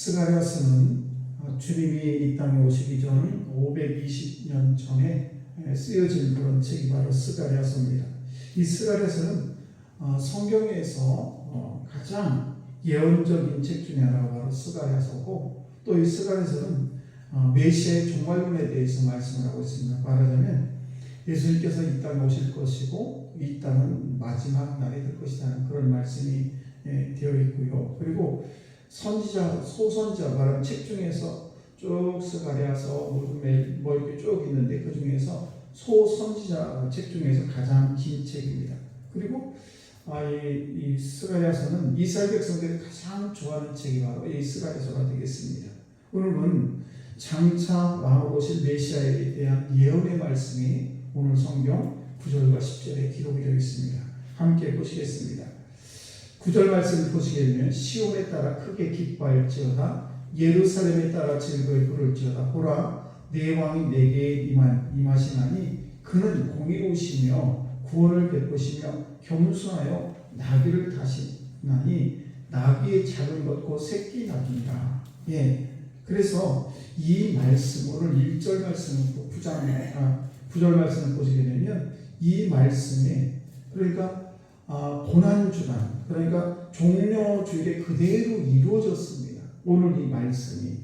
스가랴서는 주님이 이 땅에 오시기 전 520년 전에 쓰여진 그런 책이 바로 스가랴서입니다. 이 스가랴서는 성경에서 가장 예언적인 책 중에 하나가 바로 스가랴서고, 또 이 스가랴서는 메시아의 종말론에 대해서 말씀을 하고 있습니다. 말하자면 예수님께서 이 땅에 오실 것이고 이 땅은 마지막 날이 될 것이라는 그런 말씀이 되어 있고요. 그리고 선지자, 소선지자 말하는 책 중에서 쭉 스가랴서 뭐 이렇게 쭉 있는데, 그 중에서 소선지자 책 중에서 가장 긴 책입니다. 그리고 이 스가랴서는 이스라엘 백성들이 가장 좋아하는 책이 바로 이 스가랴서가 되겠습니다. 오늘은 장차 왕으로 오실 메시아에 대한 예언의 말씀이 오늘 성경 9절과 10절에 기록이 되어 있습니다. 함께 보시겠습니다. 9절 말씀을 보시게 되면 시온에 따라 크게 기뻐할지어다, 예루살렘에 따라 즐거이 부를지어다. 보라, 내 왕이 내게 임하시나니 그는 공의로우시며 구원을 베푸시며 겸손하여 나귀를 타시나니 나귀의 작은 것 곧 새끼 나귀니라. 그래서 이 말씀, 오늘 1절 말씀을 9절 말씀을 보시게 되면 이 말씀에, 그러니까 고난주간, 그러니까 종려주일에 그대로 이루어졌습니다. 오늘 이 말씀이.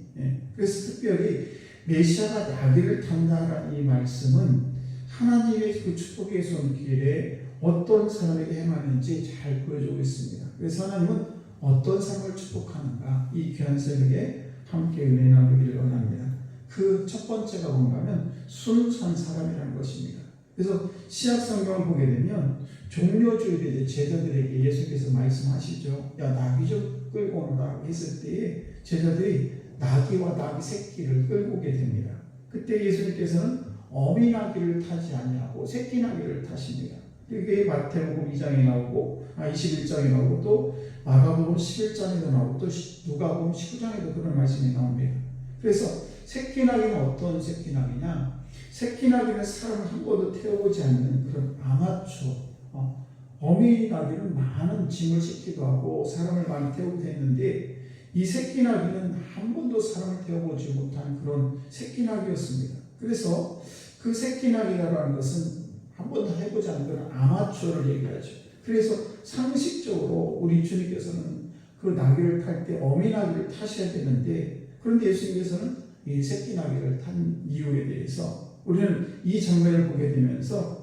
그래서 특별히 메시아가 나귀를 탄다라는 이 말씀은 하나님의 그 축복의 손길에 어떤 사람에게 행하는지 잘 보여주고 있습니다. 그래서 하나님은 어떤 사람을 축복하는가, 이 귀한 새벽에 함께 은혜 나누기를 원합니다. 그 첫 번째가 뭔가 하면 순수한 사람이라는 것입니다. 그래서 신약 성경을 보게 되면 종려주일에 제자들에게 예수께서 말씀하시죠. 야, 나귀 좀 끌고 오너라 했을 때에 제자들이 나귀와 나귀 새끼를 끌고 오게 됩니다. 그때 예수님께서는 어미 나귀를 타지 아니하고 새끼 나귀를 타십니다. 그게 마태복음 2장에 나오고 21장에 나오고 또 마가복음 11장에도 나오고 또 누가복음 19장에도 그런 말씀이 나옵니다. 그래서 새끼 나귀는 어떤 새끼 나귀냐? 새끼 나귀는 사람을 한 번도 태워보지 않는 그런 아마추어. 어미 나귀는 많은 짐을 싣기도 하고 사람을 많이 태우기도 했는데, 이 새끼 나귀는 한 번도 사람을 태워보지 못한 그런 새끼 나귀였습니다. 그래서 그 새끼 나귀라는 것은 한 번도 해보지 않은 그런 아마추어를 얘기하죠. 그래서 상식적으로 우리 주님께서는 그 나귀를 탈 때 어미 나귀를 타셔야 되는데, 그런데 예수님께서는 이 새끼 나귀를 탄 이유에 대해서 우리는 이 장면을 보게 되면서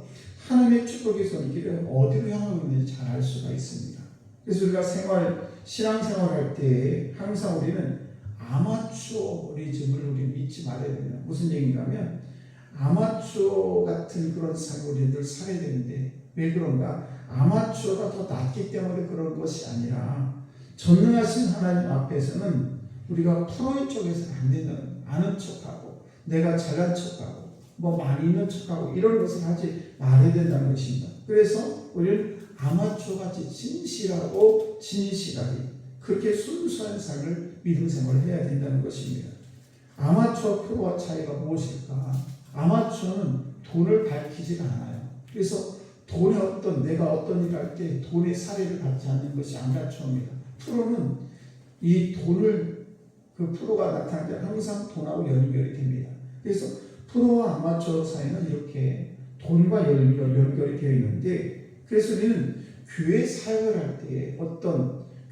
하나님의 축복의 손길을 어디로 향하고 있는지 잘 알 수가 있습니다. 그래서 우리가 신앙생활 할 때 항상 우리는 아마추어리즘을 우리 믿지 말아야 됩니다. 무슨 얘기인가 하면 아마추어 같은 그런 삶을 우리들 살아야 되는데, 왜 그런가? 아마추어가 더 낫기 때문에 그런 것이 아니라 전능하신 하나님 앞에서는 우리가 프로의 쪽에서는 안 된다는, 아는 척하고 내가 잘난 척하고 뭐 많이 있는 척하고 이런 것을 하지 말아야 된다는 것입니다. 그래서 우리는 아마추어같이 진실하고 진실하게 그렇게 순수한 삶을 믿음 생활을 해야 된다는 것입니다. 아마추어 프로와 차이가 무엇일까? 아마추어는 돈을 밝히지가 않아요. 그래서 내가 어떤 일을 할 때 돈의 사례를 받지 않는 것이 아마추어입니다. 프로는 이 돈을, 그 프로가 나타날 때 항상 돈하고 연결이 됩니다. 그래서 프로와 아마추어 사이는 이렇게 돈과 연결이 되어 있는데, 그래서 우리는 교회 사역을 할 때,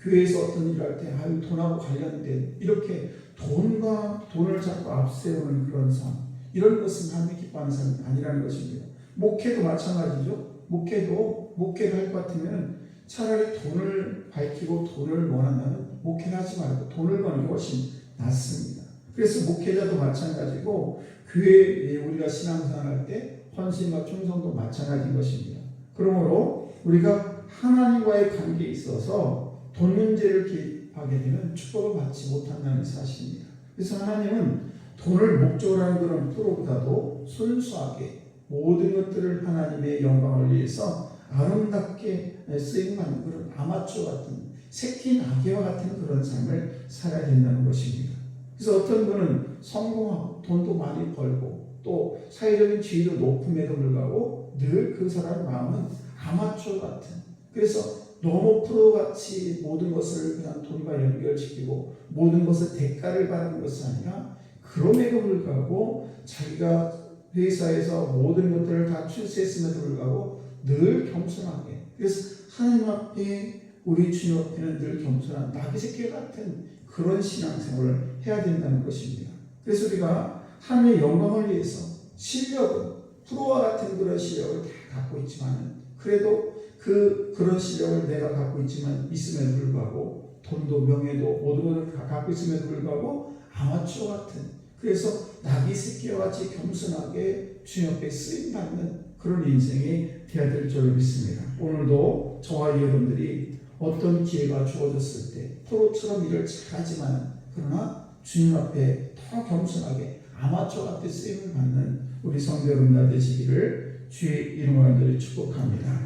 교회에서 어떤 일을 할 때, 돈하고 관련된 이렇게 돈을 자꾸 앞세우는 그런 삶, 이런 것은 하나님이 기뻐하는 삶이 아니라는 것입니다. 목회도 마찬가지죠. 목회를 할 것 같으면 차라리 돈을 밝히고 돈을 원한다면 목회를 하지 말고 돈을 버는 게 훨씬 낫습니다. 그래서 목회자도 마찬가지고 교회에 우리가 신앙생활 할 때 헌신과 충성도 마찬가지인 것입니다. 그러므로 우리가 하나님과의 관계에 있어서 돈 문제를 개입하게 되면 축복을 받지 못한다는 사실입니다. 그래서 하나님은 돈을 목적으로 하는 그런 프로보다도 순수하게 모든 것들을 하나님의 영광을 위해서 아름답게 쓰임받는 그런 아마추어 같은 새끼 나귀와 같은 그런 삶을 살아야 된다는 것입니다. 그래서 어떤 분은 성공하고 돈도 많이 벌고 또 사회적인 지위도 높음에도 불구하고 늘 그 사람의 마음은 아마추어 같은, 그래서 너무 프로같이 모든 것을 그냥 돈과 연결시키고 모든 것을 대가를 바라는 것이 아니라 그럼에도 불구하고 자기가 회사에서 모든 것들을 다 출세했음에도 불구하고 늘 겸손하게, 그래서 하나님 앞에 우리 주님 앞에는 늘 겸손한 나귀 새끼 같은 그런 신앙생활을 해야 된다는 것입니다. 그래서 우리가 하나님의 영광을 위해서 실력은 프로와 같은 그런 실력을 다 갖고 있지만 그래도 그런 실력을 내가 갖고 있음에도 불구하고 돈도 명예도 모든 것을 다 갖고 있음에도 불구하고 아마추어 같은, 그래서 나귀 새끼와 같이 겸손하게 주님 앞에 쓰임받는 그런 인생이 되어야 될 줄 믿습니다. 오늘도 저와 여러분들이 어떤 기회가 주어졌을 때 프로처럼 일을 잘하지만 그러나 주님 앞에 더 겸손하게 아마추어 같은 쓰임을 받는 우리 성도 여러분들 되시기를 주의 이름으로 축복합니다.